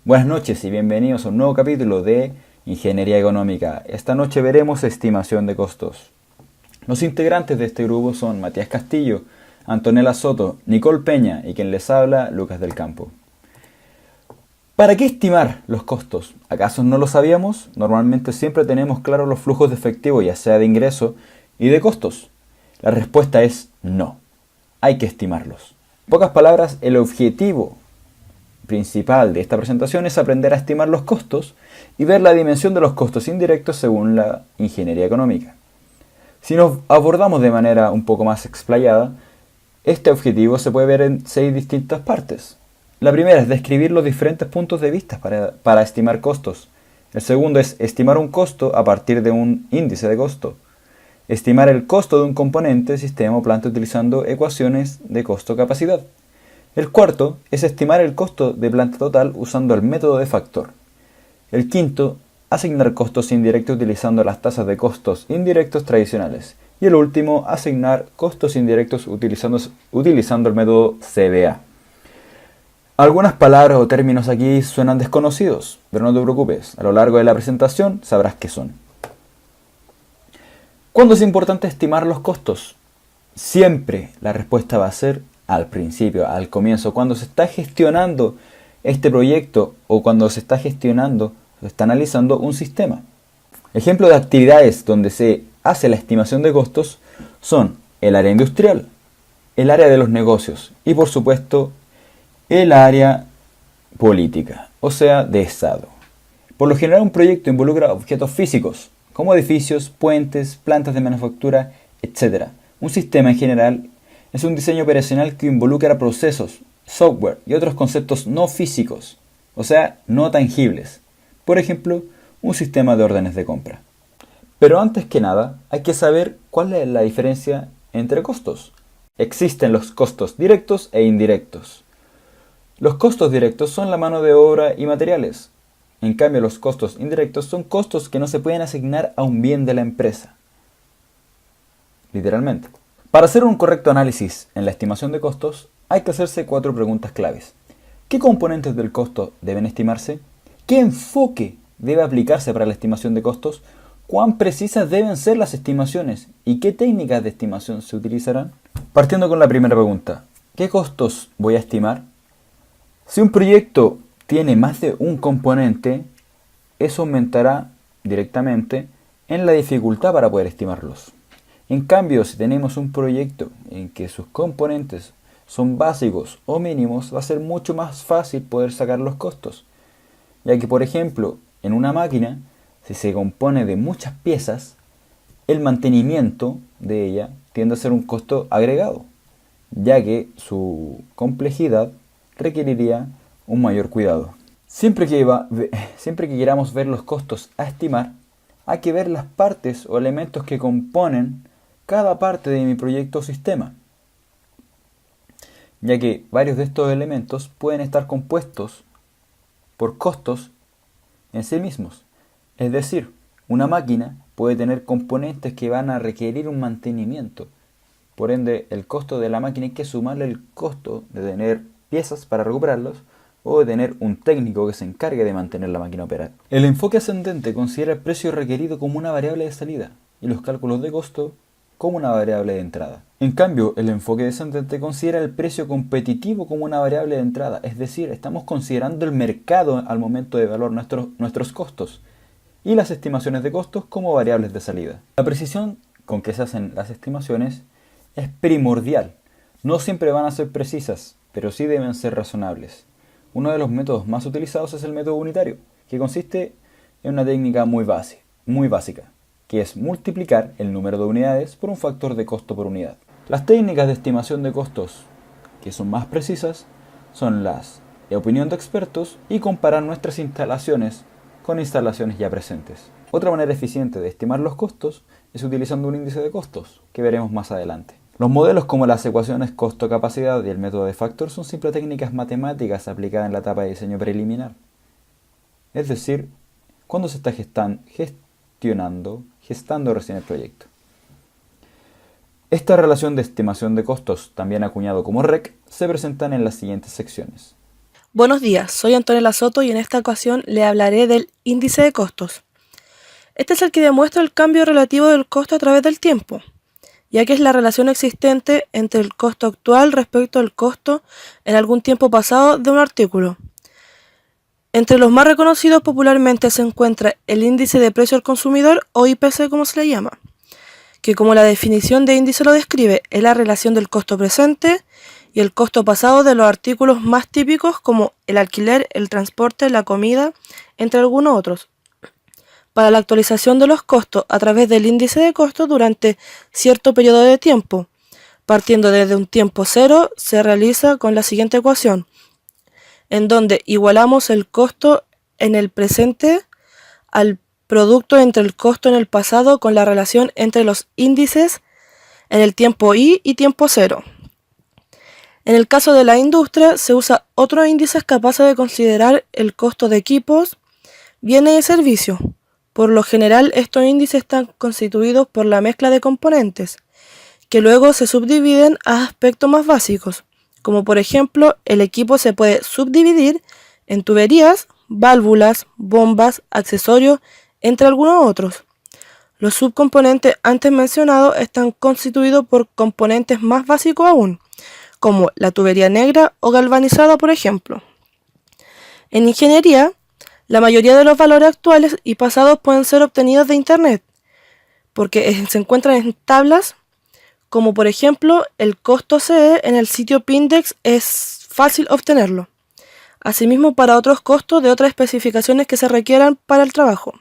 Buenas noches y bienvenidos a un nuevo capítulo de Ingeniería Económica. Esta noche veremos estimación de costos. Los integrantes de este grupo son Matías Castillo, Antonella Soto, Nicole Peña y quien les habla, Lucas del Campo. ¿Para qué estimar los costos? ¿Acaso no lo sabíamos? Normalmente siempre tenemos claros los flujos de efectivo, ya sea de ingreso y de costos. La respuesta es no. Hay que estimarlos. En pocas palabras, el objetivo principal de esta presentación es aprender a estimar los costos y ver la dimensión de los costos indirectos según la ingeniería económica. Si nos abordamos de manera un poco más explayada, este objetivo se puede ver en 6 distintas partes. La primera es describir los diferentes puntos de vista para estimar costos. El segundo es estimar un costo a partir de un índice de costo. Estimar el costo de un componente, sistema o planta utilizando ecuaciones de costo-capacidad. El cuarto es estimar el costo de planta total usando el método de factor. El quinto, asignar costos indirectos utilizando las tasas de costos indirectos tradicionales. Y el último, asignar costos indirectos utilizando el método CBA. Algunas palabras o términos aquí suenan desconocidos, pero no te preocupes, a lo largo de la presentación sabrás qué son. ¿Cuándo es importante estimar los costos? Siempre la respuesta va a ser al principio, al comienzo, cuando se está gestionando este proyecto o cuando se está analizando un sistema. Ejemplos de actividades donde se hace la estimación de costos son el área industrial, el área de los negocios y por supuesto el área política, o sea, de Estado. Por lo general un proyecto involucra objetos físicos, como edificios, puentes, plantas de manufactura, etc. Un sistema en general es un diseño operacional que involucra procesos, software y otros conceptos no físicos, o sea, no tangibles. Por ejemplo, un sistema de órdenes de compra. Pero antes que nada, hay que saber cuál es la diferencia entre costos. Existen los costos directos e indirectos. Los costos directos son la mano de obra y materiales. En cambio, los costos indirectos son costos que no se pueden asignar a un bien de la empresa. Literalmente. Para hacer un correcto análisis en la estimación de costos, hay que hacerse 4 preguntas claves. ¿Qué componentes del costo deben estimarse? ¿Qué enfoque debe aplicarse para la estimación de costos? ¿Cuán precisas deben ser las estimaciones? ¿Y qué técnicas de estimación se utilizarán? Partiendo con la primera pregunta. ¿Qué costos voy a estimar? Si un proyecto tiene más de un componente, eso aumentará directamente en la dificultad para poder estimarlos. En cambio, si tenemos un proyecto en que sus componentes son básicos o mínimos, va a ser mucho más fácil poder sacar los costos. Ya que, por ejemplo, en una máquina, si se compone de muchas piezas, el mantenimiento de ella tiende a ser un costo agregado, ya que su complejidad requeriría un mayor cuidado. Siempre que queramos ver los costos a estimar, hay que ver las partes o elementos que componen cada parte de mi proyecto o sistema, ya que varios de estos elementos pueden estar compuestos por costos en sí mismos. Es decir, una máquina puede tener componentes que van a requerir un mantenimiento. Por ende, el costo de la máquina hay que sumarle el costo de tener piezas para recuperarlos o de tener un técnico que se encargue de mantener la máquina operando. El enfoque ascendente considera el precio requerido como una variable de salida y los cálculos de costo como una variable de entrada. En cambio, el enfoque descendente considera el precio competitivo como una variable de entrada, es decir, estamos considerando el mercado al momento de evaluar nuestros costos y las estimaciones de costos como variables de salida. La precisión con que se hacen las estimaciones es primordial. No siempre van a ser precisas, pero sí deben ser razonables. Uno de los métodos más utilizados es el método unitario, que consiste en una técnica muy básica, que es multiplicar el número de unidades por un factor de costo por unidad. Las técnicas de estimación de costos que son más precisas son las de opinión de expertos y comparar nuestras instalaciones con instalaciones ya presentes. Otra manera eficiente de estimar los costos es utilizando un índice de costos, que veremos más adelante. Los modelos como las ecuaciones costo-capacidad y el método de factor son simples técnicas matemáticas aplicadas en la etapa de diseño preliminar. Es decir, cuando se está gestando recién el proyecto. Esta relación de estimación de costos, también acuñado como REC, se presentan en las siguientes secciones. Buenos días, soy Antonella Soto y en esta ocasión le hablaré del índice de costos. Este es el que demuestra el cambio relativo del costo a través del tiempo, ya que es la relación existente entre el costo actual respecto al costo en algún tiempo pasado de un artículo. Entre los más reconocidos popularmente se encuentra el índice de precio al consumidor o IPC como se le llama, que como la definición de índice lo describe, es la relación del costo presente y el costo pasado de los artículos más típicos como el alquiler, el transporte, la comida, entre algunos otros. Para la actualización de los costos a través del índice de costos durante cierto periodo de tiempo, partiendo desde un tiempo cero, se realiza con la siguiente ecuación, en donde igualamos el costo en el presente al producto entre el costo en el pasado con la relación entre los índices en el tiempo I y tiempo cero. En el caso de la industria, se usa otros índices capaces de considerar el costo de equipos, bienes y servicios. Por lo general, estos índices están constituidos por la mezcla de componentes, que luego se subdividen a aspectos más básicos, como por ejemplo, el equipo se puede subdividir en tuberías, válvulas, bombas, accesorios, entre algunos otros. Los subcomponentes antes mencionados están constituidos por componentes más básicos aún, como la tubería negra o galvanizada, por ejemplo. En ingeniería, la mayoría de los valores actuales y pasados pueden ser obtenidos de Internet, porque se encuentran en tablas, como por ejemplo el costo CE en el sitio Pindex es fácil obtenerlo. Asimismo, para otros costos de otras especificaciones que se requieran para el trabajo.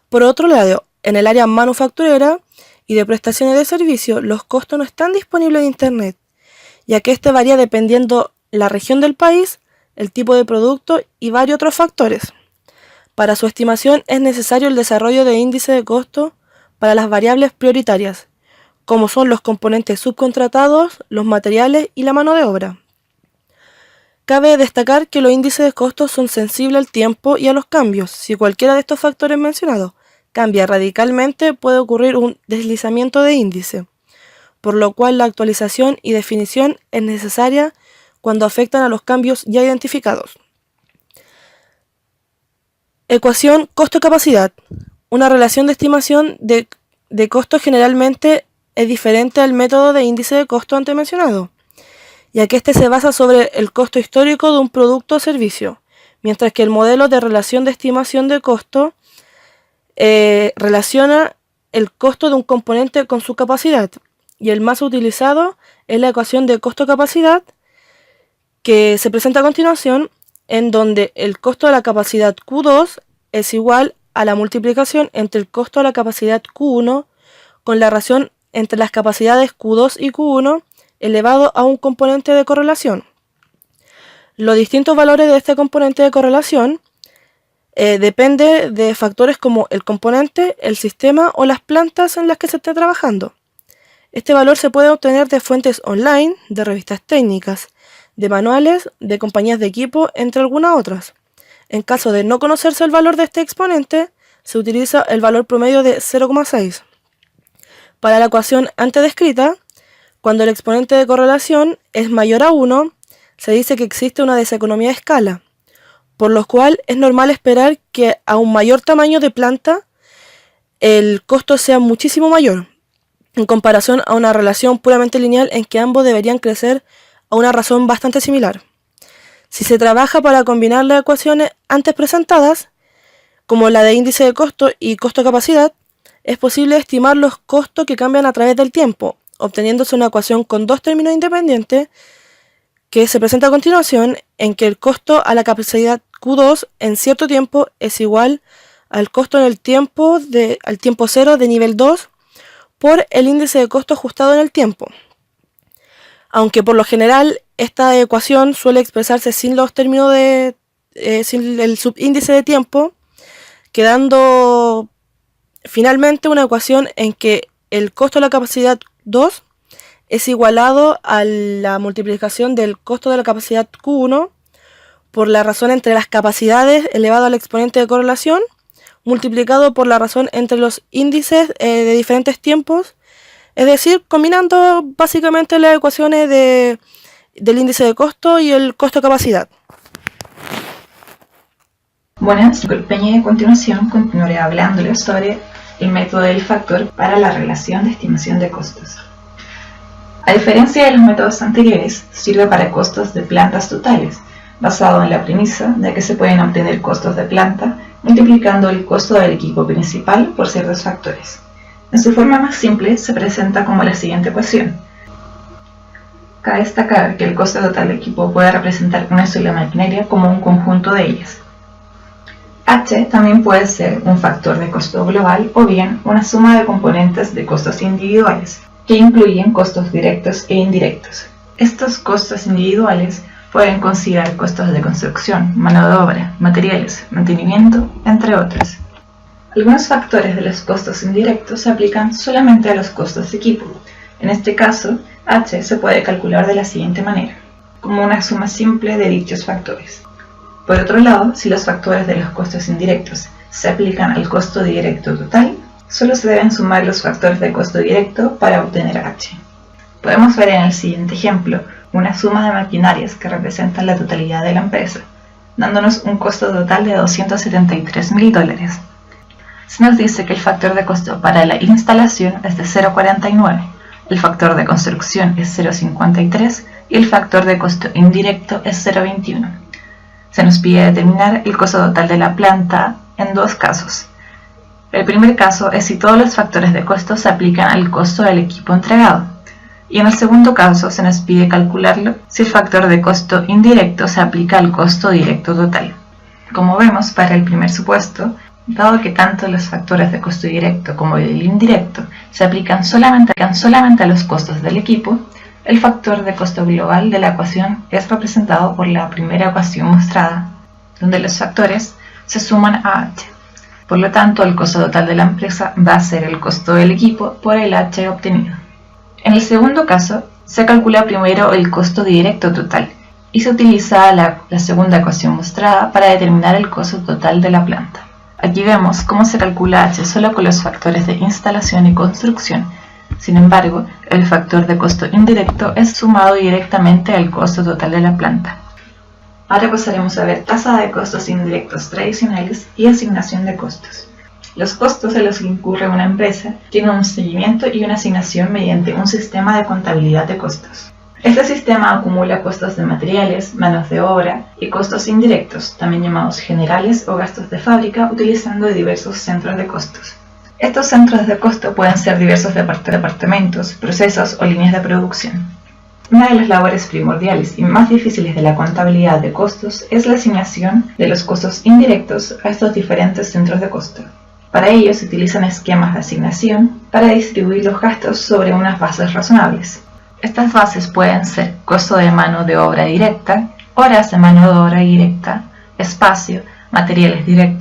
Por otro lado, en el área manufacturera y de prestaciones de servicio, los costos no están disponibles en Internet, ya que este varía dependiendo la región del país, el tipo de producto y varios otros factores. Para su estimación es necesario el desarrollo de índices de costo para las variables prioritarias, como son los componentes subcontratados, los materiales y la mano de obra. Cabe destacar que los índices de costos son sensibles al tiempo y a los cambios. Si cualquiera de estos factores mencionados cambia radicalmente, puede ocurrir un deslizamiento de índice, por lo cual la actualización y definición es necesaria cuando afectan a los cambios ya identificados. Ecuación costo-capacidad. Una relación de estimación de costo generalmente es diferente al método de índice de costo antes mencionado, ya que este se basa sobre el costo histórico de un producto o servicio, mientras que el modelo de relación de estimación de costo relaciona el costo de un componente con su capacidad, y el más utilizado es la ecuación de costo-capacidad, que se presenta a continuación, en donde el costo de la capacidad Q2 es igual a la multiplicación entre el costo de la capacidad Q1 con la relación entre las capacidades Q2 y Q1 elevado a un componente de correlación. Los distintos valores de este componente de correlación depende de factores como el componente, el sistema o las plantas en las que se esté trabajando. Este valor se puede obtener de fuentes online, de revistas técnicas, de manuales, de compañías de equipo, entre algunas otras. En caso de no conocerse el valor de este exponente, se utiliza el valor promedio de 0,6. Para la ecuación antes descrita, cuando el exponente de correlación es mayor a 1, se dice que existe una deseconomía de escala, por lo cual es normal esperar que a un mayor tamaño de planta el costo sea muchísimo mayor, en comparación a una relación puramente lineal en que ambos deberían crecer a una razón bastante similar. Si se trabaja para combinar las ecuaciones antes presentadas, como la de índice de costo y costo-capacidad, es posible estimar los costos que cambian a través del tiempo, obteniéndose una ecuación con dos términos independientes que se presenta a continuación, en que el costo a la capacidad Q2 en cierto tiempo es igual al costo en el tiempo al tiempo cero de nivel 2 por el índice de costo ajustado en el tiempo. Aunque por lo general esta ecuación suele expresarse sin los términos sin el subíndice de tiempo, quedando finalmente una ecuación en que el costo de la capacidad 2 es igualado a la multiplicación del costo de la capacidad Q1 por la razón entre las capacidades elevado al exponente de correlación multiplicado por la razón entre los índices de diferentes tiempos, es decir, combinando básicamente las ecuaciones del índice de costo y el costo-capacidad. Bueno, soy Peña y a continuación continuaré hablándoles sobre el método del factor para la relación de estimación de costos. A diferencia de los métodos anteriores, sirve para costos de plantas totales, basado en la premisa de que se pueden obtener costos de planta multiplicando el costo del equipo principal por ciertos factores. En su forma más simple se presenta como la siguiente ecuación. Cabe destacar que el costo total del equipo puede representar una sola maquinaria como un conjunto de ellas. H también puede ser un factor de costo global o bien una suma de componentes de costos individuales, que incluyen costos directos e indirectos. Estos costos individuales pueden considerar costos de construcción, mano de obra, materiales, mantenimiento, entre otros. Algunos factores de los costos indirectos se aplican solamente a los costos de equipo. En este caso, H se puede calcular de la siguiente manera, como una suma simple de dichos factores. Por otro lado, si los factores de los costos indirectos se aplican al costo directo total, solo se deben sumar los factores de costo directo para obtener H. Podemos ver en el siguiente ejemplo una suma de maquinarias que representan la totalidad de la empresa, dándonos un costo total de $273.000. Se nos dice que el factor de costo para la instalación es de 0,49, el factor de construcción es 0,53 y el factor de costo indirecto es 0,21. Se nos pide determinar el costo total de la planta en dos casos. El primer caso es si todos los factores de costo se aplican al costo del equipo entregado. Y en el segundo caso se nos pide calcularlo si el factor de costo indirecto se aplica al costo directo total. Como vemos, para el primer supuesto, dado que tanto los factores de costo directo como el indirecto se aplican solamente a los costos del equipo, el factor de costo global de la ecuación es representado por la primera ecuación mostrada, donde los factores se suman a H. Por lo tanto, el costo total de la empresa va a ser el costo del equipo por el H obtenido. En el segundo caso, se calcula primero el costo directo total y se utiliza la segunda ecuación mostrada para determinar el costo total de la planta. Aquí vemos cómo se calcula H solo con los factores de instalación y construcción. Sin embargo, el factor de costo indirecto es sumado directamente al costo total de la planta. Ahora pasaremos a ver tasa de costos indirectos tradicionales y asignación de costos. Los costos en los que incurre una empresa tienen un seguimiento y una asignación mediante un sistema de contabilidad de costos. Este sistema acumula costos de materiales, manos de obra y costos indirectos, también llamados generales o gastos de fábrica, utilizando diversos centros de costos. Estos centros de costo pueden ser diversos departamentos, procesos o líneas de producción. Una de las labores primordiales y más difíciles de la contabilidad de costos es la asignación de los costos indirectos a estos diferentes centros de costo. Para ello se utilizan esquemas de asignación para distribuir los gastos sobre unas bases razonables. Estas bases pueden ser costo de mano de obra directa, horas de mano de obra directa, espacio, materiales directos,